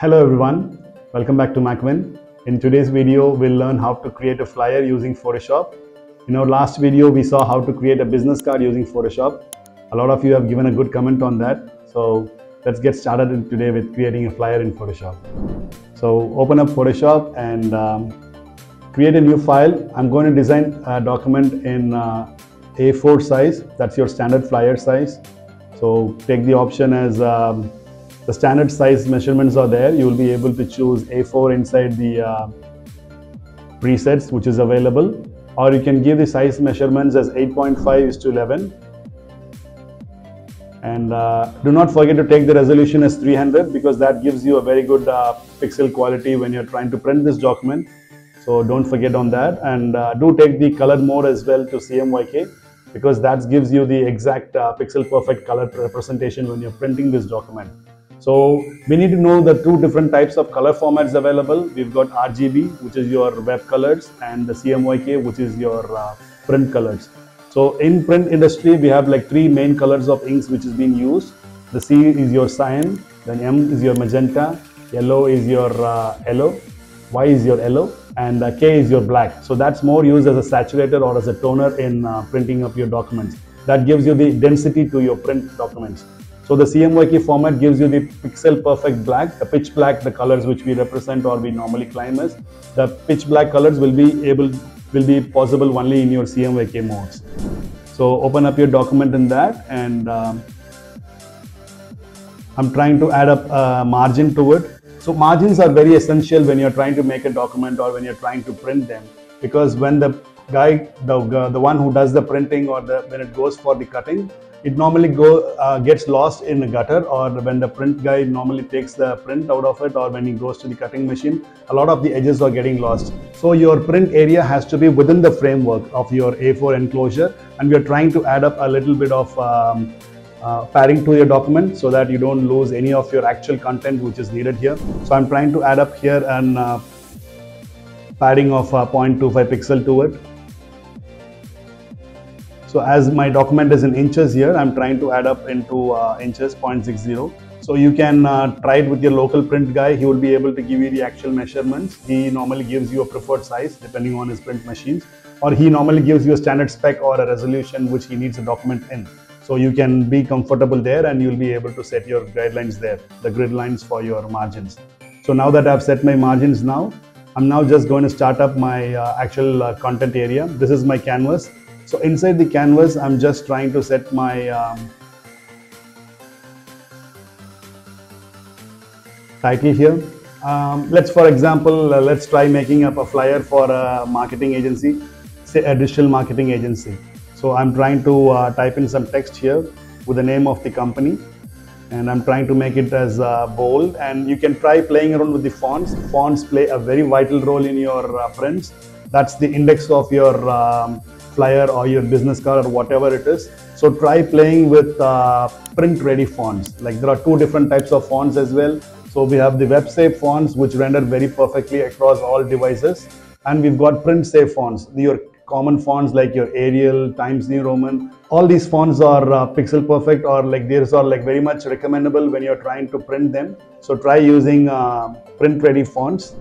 Hello everyone, welcome back to MacWin. In today's video, we'll learn how to create a flyer using Photoshop. In our last video, we saw how to create a business card using Photoshop. A lot of you have given a good comment on that. So let's get started today with creating a flyer in Photoshop. So open up Photoshop and create a new file. I'm going to design a document in A4 size. That's your standard flyer size. So take the option as the standard size measurements are there. You will be able to choose A4 inside the presets which is available, or you can give the size measurements as 8.5:11, and do not forget to take the resolution as 300 because that gives you a very good pixel quality when you're trying to print this document. So don't forget on that, and do take the color mode as well to CMYK because that gives you the exact pixel perfect color representation when you're printing this document. So we need to know the two different types of color formats available. We've got RGB, which is your web colors, and the CMYK, which is your print colors. So in print industry, we have like three main colors of inks which is being used. The C is your cyan, then M is your magenta, yellow is your yellow, Y is your yellow, and K is your black. So that's more used as a saturator or as a toner in printing up your documents. That gives you the density to your print documents. So the CMYK format gives you the pixel perfect black, the pitch black, the colors which we represent or we normally claim as. The pitch black colors will be possible only in your CMYK modes. So open up your document in that, and I'm trying to add up a margin to it. So margins are very essential when you're trying to make a document or when you're trying to print them, because when the guy, the one who does the printing or when it goes for the cutting, it normally gets lost in the gutter, or when the print guy normally takes the print out of it, or when he goes to the cutting machine, a lot of the edges are getting lost. So your print area has to be within the framework of your A4 enclosure, and we are trying to add up a little bit of padding to your document so that you don't lose any of your actual content which is needed here. So I'm trying to add up here an padding of 0.25 pixel to it. So as my document is in inches here, I'm trying to add up into inches, 0.60. So you can try it with your local print guy. He will be able to give you the actual measurements. He normally gives you a preferred size depending on his print machines, or he normally gives you a standard spec or a resolution which he needs a document in. So you can be comfortable there, and you'll be able to set your guidelines there, the grid lines for your margins. So now that I've set my margins now, I'm now just going to start up my actual content area. This is my canvas. So inside the canvas, I'm just trying to set my title here. For example, let's try making up a flyer for a marketing agency, say a digital marketing agency. So I'm trying to type in some text here with the name of the company, and I'm trying to make it as bold. And you can try playing around with the fonts. Fonts play a very vital role in your prints. That's the index of your flyer or your business card or whatever it is. So try playing with print ready fonts. Like there are two different types of fonts as well. So we have the web safe fonts which render very perfectly across all devices, and we've got print safe fonts, your common fonts like your Arial, Times New Roman. All these fonts are pixel perfect, or like these are like very much recommendable when you're trying to print them. So try using print ready fonts.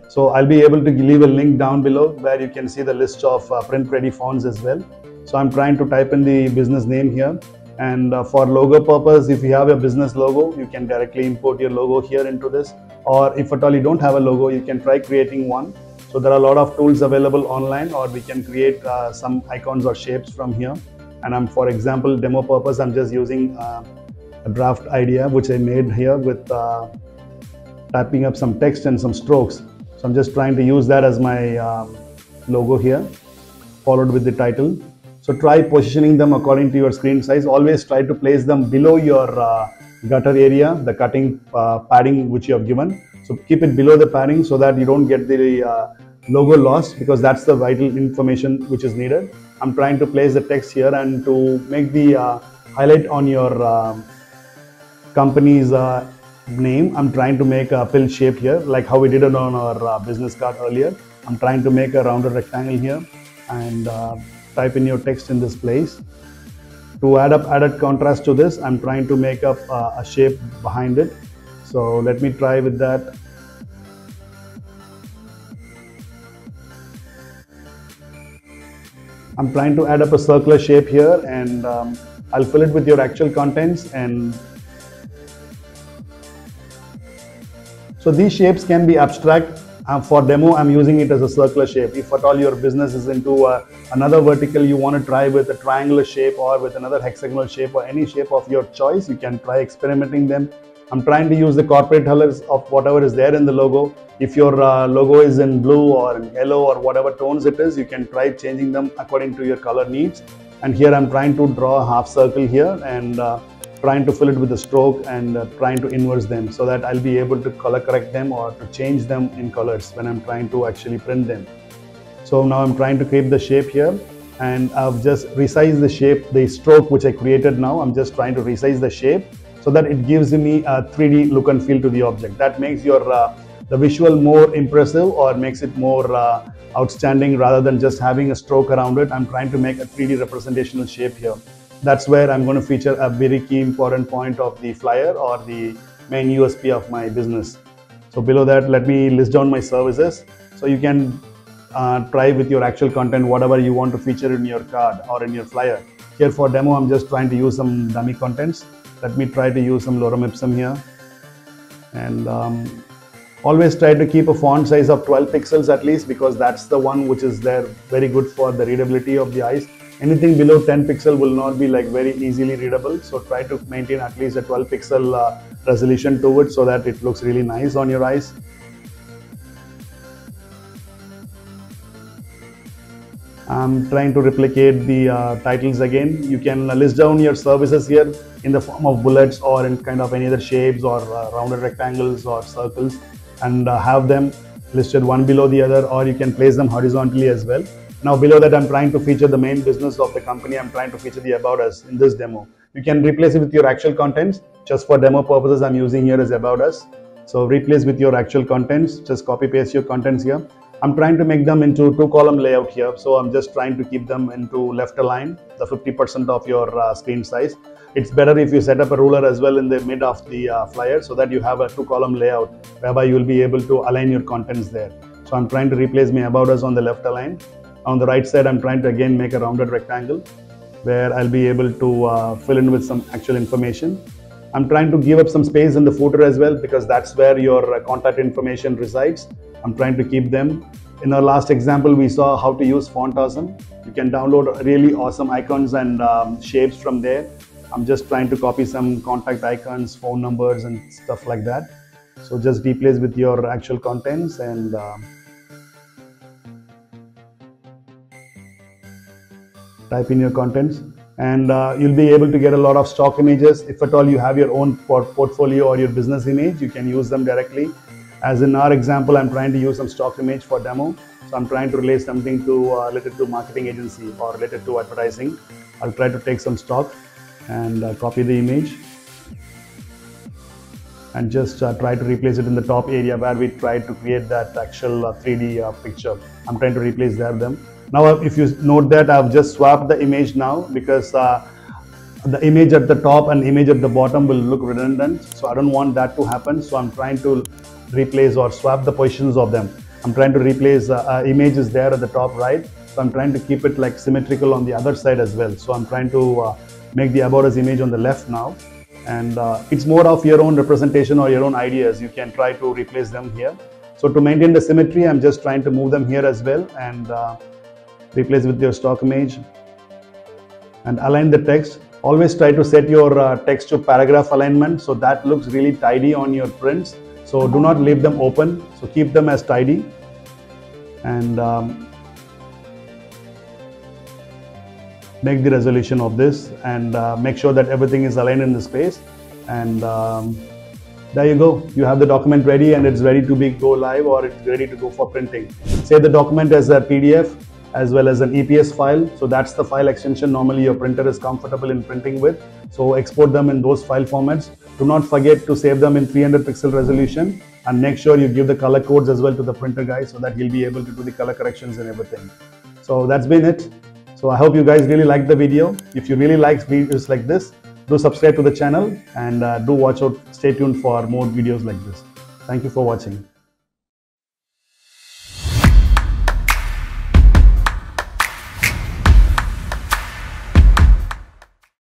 So I'll be able to leave a link down below where you can see the list of print ready fonts as well. So I'm trying to type in the business name here, and for logo purpose, if you have a business logo, you can directly import your logo here into this, or if at all you don't have a logo, you can try creating one. So there are a lot of tools available online, or we can create some icons or shapes from here. And for example, demo purpose, I'm just using a draft idea which I made here with typing up some text and some strokes. So I'm just trying to use that as my logo here, followed with the title. So try positioning them according to your screen size. Always try to place them below your gutter area, the cutting padding which you have given. So keep it below the padding so that you don't get the logo lost, because that's the vital information which is needed. I'm trying to place the text here, and to make the highlight on your company's name, I'm trying to make a pill shape here, like how we did it on our business card earlier. I'm trying to make a rounded rectangle here, and type in your text in this place. To add up added contrast to this, I'm trying to make up a shape behind it. So let me try with that. I'm trying to add up a circular shape here, and I'll fill it with your actual contents. And so these shapes can be abstract. For demo, I'm using it as a circular shape. If at all your business is into another vertical, you want to try with a triangular shape or with another hexagonal shape or any shape of your choice, you can try experimenting them. I'm trying to use the corporate colors of whatever is there in the logo. If your logo is in blue or in yellow or whatever tones it is, you can try changing them according to your color needs. And here I'm trying to draw a half circle here and trying to fill it with a stroke and trying to inverse them so that I'll be able to color correct them or to change them in colors when I'm trying to actually print them. So now I'm trying to create the shape here, and I've just resized the shape, the stroke which I created now. I'm just trying to resize the shape so that it gives me a 3D look and feel to the object. That makes your the visual more impressive or makes it more outstanding rather than just having a stroke around it. I'm trying to make a 3D representational shape here. That's where I'm going to feature a very key important point of the flyer or the main USP of my business. So below that, let me list down my services. So you can try with your actual content whatever you want to feature in your card or in your flyer. Here for demo, I'm just trying to use some dummy contents. Let me try to use some lorem ipsum here. And always try to keep a font size of 12 pixels at least, because that's the one which is there very good for the readability of the eyes. Anything below 10 pixel will not be like very easily readable. So try to maintain at least a 12 pixel resolution to it so that it looks really nice on your eyes. I'm trying to replicate the titles again. You can list down your services here in the form of bullets or in kind of any other shapes or rounded rectangles or circles, and have them listed one below the other, or you can place them horizontally as well. Now below that, I'm trying to feature the main business of the company. I'm trying to feature the About Us in this demo. You can replace it with your actual contents. Just for demo purposes, I'm using here as About Us. So replace with your actual contents. Just copy paste your contents here. I'm trying to make them into 2-column layout here. So I'm just trying to keep them into left align, the 50% of your screen size. It's better if you set up a ruler as well in the mid of the flyer so that you have a 2-column layout whereby you will be able to align your contents there. So I'm trying to replace my About Us on the left align. On the right side, I'm trying to again make a rounded rectangle where I'll be able to fill in with some actual information. I'm trying to give up some space in the footer as well, because that's where your contact information resides. I'm trying to keep them. In our last example, we saw how to use Font Awesome. You can download really awesome icons and shapes from there. I'm just trying to copy some contact icons, phone numbers and stuff like that. So just replace with your actual contents and type in your contents, and you'll be able to get a lot of stock images. If at all you have your own portfolio or your business image, you can use them directly. As in our example, I'm trying to use some stock image for demo. So I'm trying to relate something to related to marketing agency or related to advertising. I'll try to take some stock and copy the image and just try to replace it in the top area where we tried to create that actual 3D picture. I'm trying to replace them. Now, if you note that I've just swapped the image now, because the image at the top and image at the bottom will look redundant. So I don't want that to happen. So I'm trying to replace or swap the positions of them. I'm trying to replace image is there at the top right. So I'm trying to keep it like symmetrical on the other side as well. So I'm trying to make the About Us image on the left now. And it's more of your own representation or your own ideas. You can try to replace them here. So to maintain the symmetry, I'm just trying to move them here as well and replace with your stock image and align the text. Always try to set your text to paragraph alignment so that looks really tidy on your prints. So do not leave them open. So keep them as tidy and make the resolution of this and make sure that everything is aligned in the space. And there you go. You have the document ready and it's ready to go live, or it's ready to go for printing. Save the document as a PDF as well as an EPS file. So that's the file extension normally your printer is comfortable in printing with. So export them in those file formats. Do not forget to save them in 300 pixel resolution and make sure you give the color codes as well to the printer guy so that he'll be able to do the color corrections and everything. So that's been it. So I hope you guys really liked the video. If you really like videos like this, Do subscribe to the channel and do watch out, stay tuned for more videos like this. Thank you for watching.